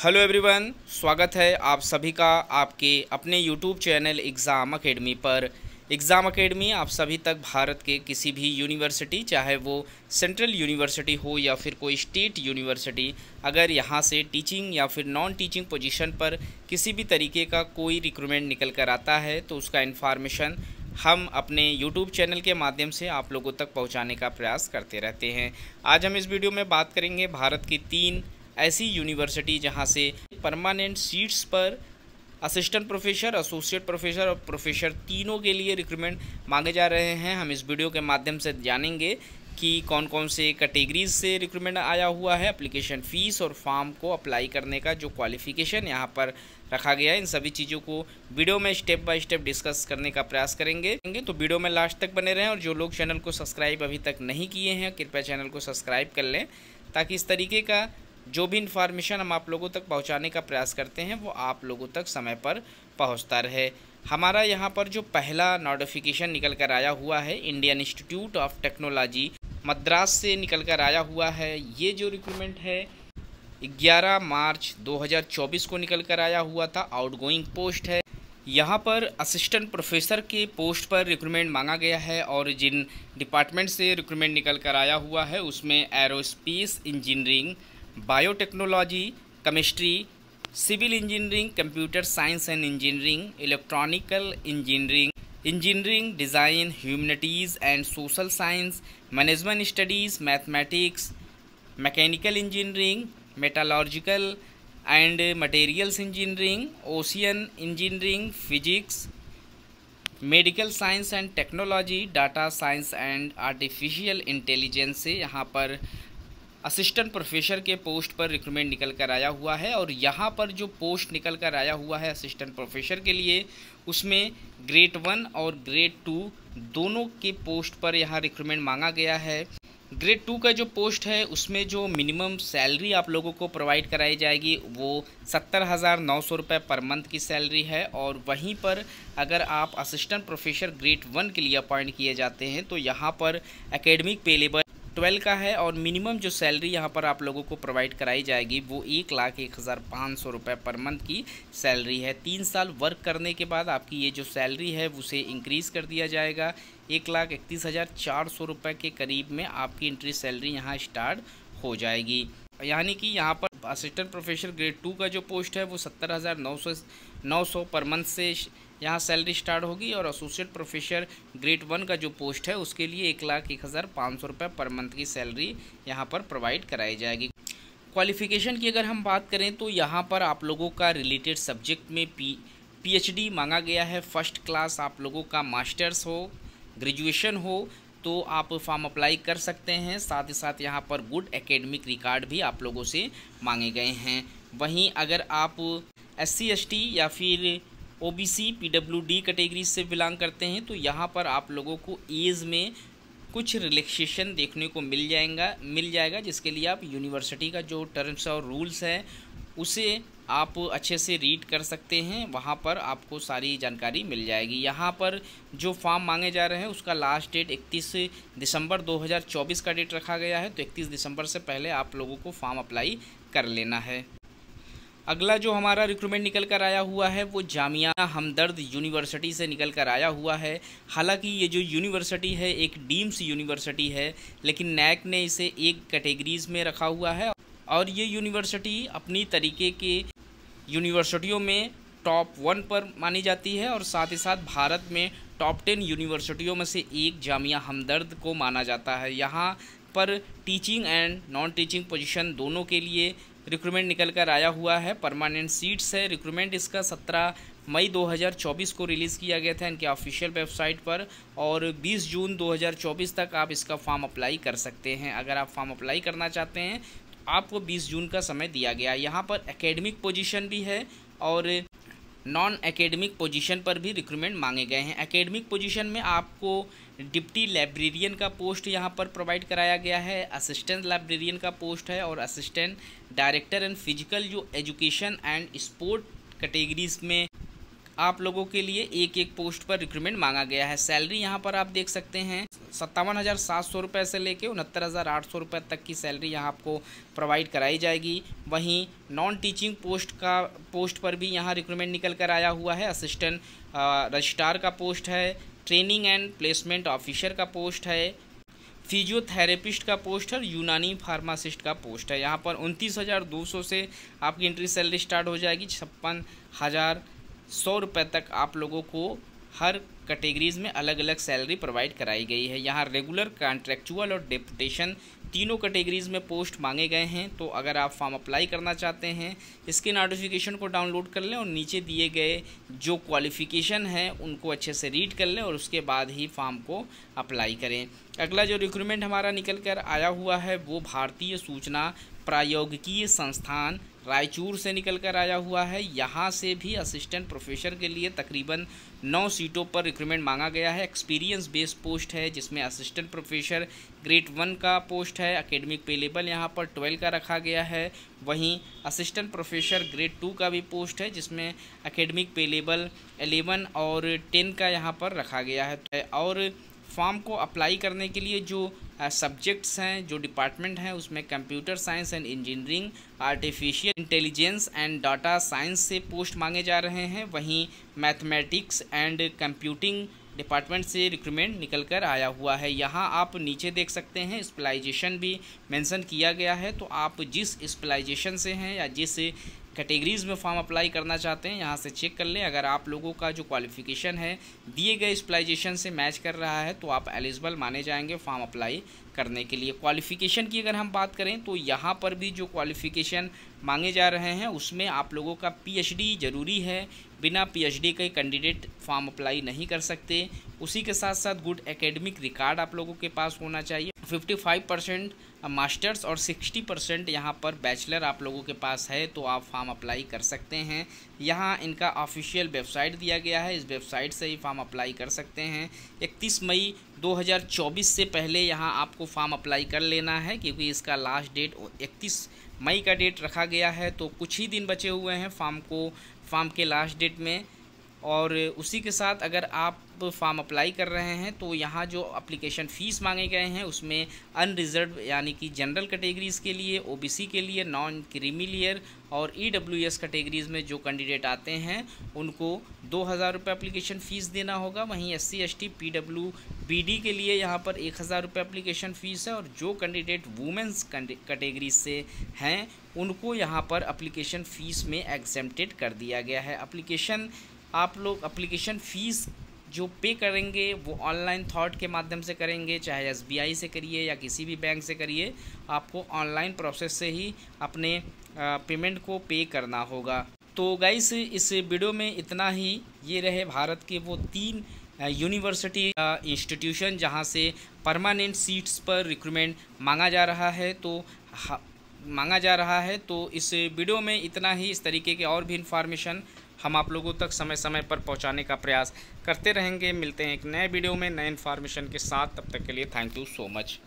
Hello everyone, स्वागत है आप सभी का आपके अपने यूट्यूब चैनल एग्ज़ाम एकेडमी पर। एग्ज़ाम एकेडमी आप सभी तक भारत के किसी भी यूनिवर्सिटी, चाहे वो सेंट्रल यूनिवर्सिटी हो या फिर कोई स्टेट यूनिवर्सिटी, अगर यहाँ से टीचिंग या फिर नॉन टीचिंग पोजीशन पर किसी भी तरीके का कोई रिक्रूटमेंट निकल कर आता है तो उसका इन्फॉर्मेशन हम अपने यूट्यूब चैनल के माध्यम से आप लोगों तक पहुँचाने का प्रयास करते रहते हैं। आज हम इस वीडियो में बात करेंगे भारत की 3 ऐसी यूनिवर्सिटी जहां से परमानेंट सीट्स पर असिस्टेंट प्रोफेसर, एसोसिएट प्रोफेसर और प्रोफेसर तीनों के लिए रिक्रूटमेंट मांगे जा रहे हैं। हम इस वीडियो के माध्यम से जानेंगे कि कौन कौन से कैटेगरीज से रिक्रूटमेंट आया हुआ है, एप्लीकेशन फ़ीस और फॉर्म को अप्लाई करने का जो क्वालिफ़िकेशन यहाँ पर रखा गया है, इन सभी चीज़ों को वीडियो में स्टेप बाय स्टेप डिस्कस करने का प्रयास करेंगे। तो वीडियो में लास्ट तक बने रहें और जो लोग चैनल को सब्सक्राइब अभी तक नहीं किए हैं कृपया चैनल को सब्सक्राइब कर लें, ताकि इस तरीके का जो भी इन्फॉर्मेशन हम आप लोगों तक पहुंचाने का प्रयास करते हैं वो आप लोगों तक समय पर पहुंचता रहे। हमारा यहां पर जो पहला नोटिफिकेशन निकल कर आया हुआ है, Indian institute of technology Madras से निकल कर आया हुआ है। ये जो रिक्रूटमेंट है 11 मार्च 2024 को निकल कर आया हुआ था। आउटगोइंग पोस्ट है। यहाँ पर असिस्टेंट प्रोफेसर के पोस्ट पर रिक्रूटमेंट मांगा गया है और जिन डिपार्टमेंट से रिक्रूटमेंट निकल कर आया हुआ है उसमें aerospace engineering, biotechnology, chemistry, civil engineering, computer science and engineering, electronical engineering, engineering design, humanities and social science, management studies, mathematics, mechanical engineering, metallurgical and materials engineering, ocean engineering, physics, medical science and technology, data science and artificial intelligence से यहाँ पर assistant professor के post पर recruitment निकल कर आया हुआ है। और यहाँ पर जो पोस्ट निकल कर आया हुआ है असिस्टेंट प्रोफेसर के लिए, उसमें ग्रेड 1 और ग्रेड 2 दोनों के पोस्ट पर यहाँ रिक्रूटमेंट मांगा गया है। ग्रेड 2 का जो पोस्ट है उसमें जो मिनिमम सैलरी आप लोगों को प्रोवाइड कराई जाएगी वो 70,900 रुपये पर मंथ की सैलरी है। और वहीं पर अगर आप असिस्टेंट प्रोफेसर ग्रेड 1 के लिए अपॉइंट किए जाते हैं तो यहाँ पर एकेडमिक पे लेवल 12 का है और मिनिमम जो सैलरी यहाँ पर आप लोगों को प्रोवाइड कराई जाएगी वो 1,01,500 रुपये पर मंथ की सैलरी है। 3 साल वर्क करने के बाद आपकी ये जो सैलरी है उसे इंक्रीज़ कर दिया जाएगा। 1,31,400 रुपये के करीब में आपकी एंट्री सैलरी यहाँ स्टार्ट हो जाएगी। यानी कि यहाँ पर असिस्टेंट प्रोफेसर ग्रेड 2 का जो पोस्ट है वो 70,900 पर मंथ से यहाँ सैलरी स्टार्ट होगी और एसोसिएट प्रोफेसर ग्रेड 1 का जो पोस्ट है उसके लिए 1,01,500 रुपये पर मंथ की सैलरी यहाँ पर प्रोवाइड कराई जाएगी। क्वालिफ़िकेशन की अगर हम बात करें तो यहाँ पर आप लोगों का रिलेटेड सब्जेक्ट में PhD मांगा गया है। फर्स्ट क्लास आप लोगों का मास्टर्स हो, ग्रेजुएशन हो तो आप फॉर्म अप्लाई कर सकते हैं। साथ ही साथ यहाँ पर गुड एकेडमिक रिकॉर्ड भी आप लोगों से मांगे गए हैं। वहीं अगर आप SC ST या फिर OBC PWD कैटेगरी से बिलोंग करते हैं तो यहाँ पर आप लोगों को एज में कुछ रिलैक्सेशन देखने को मिल जाएगा, जिसके लिए आप यूनिवर्सिटी का जो टर्म्स और रूल्स है उसे आप अच्छे से रीड कर सकते हैं। वहाँ पर आपको सारी जानकारी मिल जाएगी। यहाँ पर जो फॉर्म मांगे जा रहे हैं उसका लास्ट डेट 31 दिसंबर 2024 का डेट रखा गया है, तो 31 दिसंबर से पहले आप लोगों को फॉर्म अप्लाई कर लेना है। अगला जो हमारा रिक्रूटमेंट निकल कर आया हुआ है वो जामिया हमदर्द यूनिवर्सिटी से निकल कर आया हुआ है। हालांकि ये जो यूनिवर्सिटी है एक डीम्स यूनिवर्सिटी है, लेकिन NAC ने इसे एक कैटेगरीज में रखा हुआ है और ये यूनिवर्सिटी अपनी तरीके के यूनिवर्सिटियों में टॉप 1 पर मानी जाती है और साथ ही साथ भारत में टॉप 10 यूनिवर्सिटियों में से एक जामिया हमदर्द को माना जाता है। यहाँ पर teaching and non teaching position दोनों के लिए रिक्रूटमेंट निकल कर आया हुआ है। परमानेंट सीट्स है। रिक्रूटमेंट इसका 17 मई 2024 को रिलीज़ किया गया था इनके ऑफिशियल वेबसाइट पर और 20 जून 2024 तक आप इसका फॉर्म अप्लाई कर सकते हैं। अगर आप फॉर्म अप्लाई करना चाहते हैं तो आपको 20 जून का समय दिया गया। यहाँ पर एकेडमिक पोजीशन भी है और नॉन एकेडमिक पोजीशन पर भी रिक्रूटमेंट मांगे गए हैं। एकेडमिक पोजीशन में आपको डिप्टी लाइब्रेरियन का पोस्ट यहाँ पर प्रोवाइड कराया गया है, असिस्टेंट लाइब्रेरियन का पोस्ट है और असिस्टेंट डायरेक्टर एंड फिजिकल जो एजुकेशन एंड स्पोर्ट कैटेगरीज में आप लोगों के लिए एक पोस्ट पर रिक्रूटमेंट मांगा गया है। सैलरी यहाँ पर आप देख सकते हैं 57,700 रुपये से लेके 69,800 रुपये तक की सैलरी यहाँ आपको प्रोवाइड कराई जाएगी। वहीं नॉन टीचिंग पोस्ट पर भी यहाँ रिक्रूटमेंट निकल कर आया हुआ है। असिस्टेंट रजिस्ट्रार का पोस्ट है, ट्रेनिंग एंड प्लेसमेंट ऑफिसर का पोस्ट है, फिजियोथेरेपिस्ट का पोस्ट है और यूनानी फार्मासिस्ट का पोस्ट है। यहाँ पर 29,200 से आपकी एंट्री सैलरी स्टार्ट हो जाएगी। 56,100 रुपये तक आप लोगों को हर कैटेगरीज में अलग अलग सैलरी प्रोवाइड कराई गई है। यहाँ रेगुलर, कॉन्ट्रेक्चुअल और डेपुटेशन तीनों कैटेगरीज में पोस्ट मांगे गए हैं। तो अगर आप फॉर्म अप्लाई करना चाहते हैं, इसके नोटिफिकेशन को डाउनलोड कर लें और नीचे दिए गए जो क्वालिफ़िकेशन हैं उनको अच्छे से रीड कर लें और उसके बाद ही फॉर्म को अप्लाई करें। अगला जो रिक्रूटमेंट हमारा निकल कर आया हुआ है वो भारतीय सूचना प्रौद्योगिकी संस्थान रायचूर से निकल कर आया हुआ है। यहाँ से भी असिस्टेंट प्रोफेसर के लिए तकरीबन 9 सीटों पर रिक्रूटमेंट मांगा गया है। एक्सपीरियंस बेस्ड पोस्ट है जिसमें असिस्टेंट प्रोफेसर ग्रेड 1 का पोस्ट है। एकेडमिक पे लेवल यहाँ पर 12 का रखा गया है। वहीं असिस्टेंट प्रोफेसर ग्रेड 2 का भी पोस्ट है जिसमें एकेडमिक पे लेवल 11 और 10 का यहाँ पर रखा गया है। और फॉर्म को अप्लाई करने के लिए जो सब्जेक्ट्स हैं, जो डिपार्टमेंट हैं, उसमें computer science and engineering, artificial intelligence and data science से पोस्ट मांगे जा रहे हैं। वहीं मैथमेटिक्स एंड कंप्यूटिंग डिपार्टमेंट से रिक्रूटमेंट निकल कर आया हुआ है। यहाँ आप नीचे देख सकते हैं स्पेशलाइजेशन भी मेंशन किया गया है। तो आप जिस स्पेशलाइजेशन से हैं या जिस कैटेगरीज़ में फॉर्म अप्लाई करना चाहते हैं यहाँ से चेक कर लें। अगर आप लोगों का जो क्वालिफ़िकेशन है दिए गए स्पेशलाइजेशन से मैच कर रहा है तो आप एलिजिबल माने जाएंगे फॉर्म अप्लाई करने के लिए। क्वालिफ़िकेशन की अगर हम बात करें तो यहाँ पर भी जो क्वालिफ़िकेशन मांगे जा रहे हैं उसमें आप लोगों का पीएचडी ज़रूरी है। बिना पीएचडी के कैंडिडेट फॉर्म अप्लाई नहीं कर सकते। उसी के साथ साथ गुड एकेडमिक रिकॉर्ड आप लोगों के पास होना चाहिए। 55% मास्टर्स और 60% यहाँ पर बैचलर आप लोगों के पास है तो आप फॉर्म अप्लाई कर सकते हैं। यहाँ इनका ऑफिशियल वेबसाइट दिया गया है, इस वेबसाइट से ही फॉर्म अप्लाई कर सकते हैं। 31 मई 2024 से पहले यहाँ आपको फॉर्म अप्लाई कर लेना है क्योंकि इसका लास्ट डेट 31 मई का डेट रखा गया है। तो कुछ ही दिन बचे हुए हैं फॉर्म के लास्ट डेट में। और उसी के साथ अगर आप फॉर्म अप्लाई कर रहे हैं तो यहाँ जो एप्लीकेशन फ़ीस मांगे गए हैं उसमें अनरिजर्व यानी कि जनरल कैटेगरीज़ के लिए, ओबीसी के लिए, नॉन क्रीमी लेयर और ईडब्ल्यूएस कैटेगरीज़ में जो कैंडिडेट आते हैं उनको 2,000 रुपये एप्लीकेशन फ़ीस देना होगा। वहीं SC ST PWBD के लिए यहाँ पर 1,000 रुपये एप्लीकेशन फ़ीस है। और जो कैंडिडेट वुमेंस कैटेगरीज से हैं उनको यहाँ पर एप्लीकेशन फ़ीस में एग्जेम्प्टेड कर दिया गया है। आप लोग एप्लीकेशन फ़ीस जो पे करेंगे वो ऑनलाइन थॉट के माध्यम से करेंगे, चाहे SBI से करिए या किसी भी बैंक से करिए, आपको ऑनलाइन प्रोसेस से ही अपने पेमेंट को पे करना होगा। तो गाइस इस वीडियो में इतना ही। ये रहे भारत के वो 3 यूनिवर्सिटी इंस्टीट्यूशन जहां से परमानेंट सीट्स पर रिक्रूटमेंट मांगा जा रहा है। तो इस वीडियो में इतना ही। इस तरीके के और भी इन्फॉर्मेशन हम आप लोगों तक समय समय पर पहुंचाने का प्रयास करते रहेंगे। मिलते हैं एक नए वीडियो में नए इन्फॉर्मेशन के साथ। तब तक के लिए थैंक यू सो मच।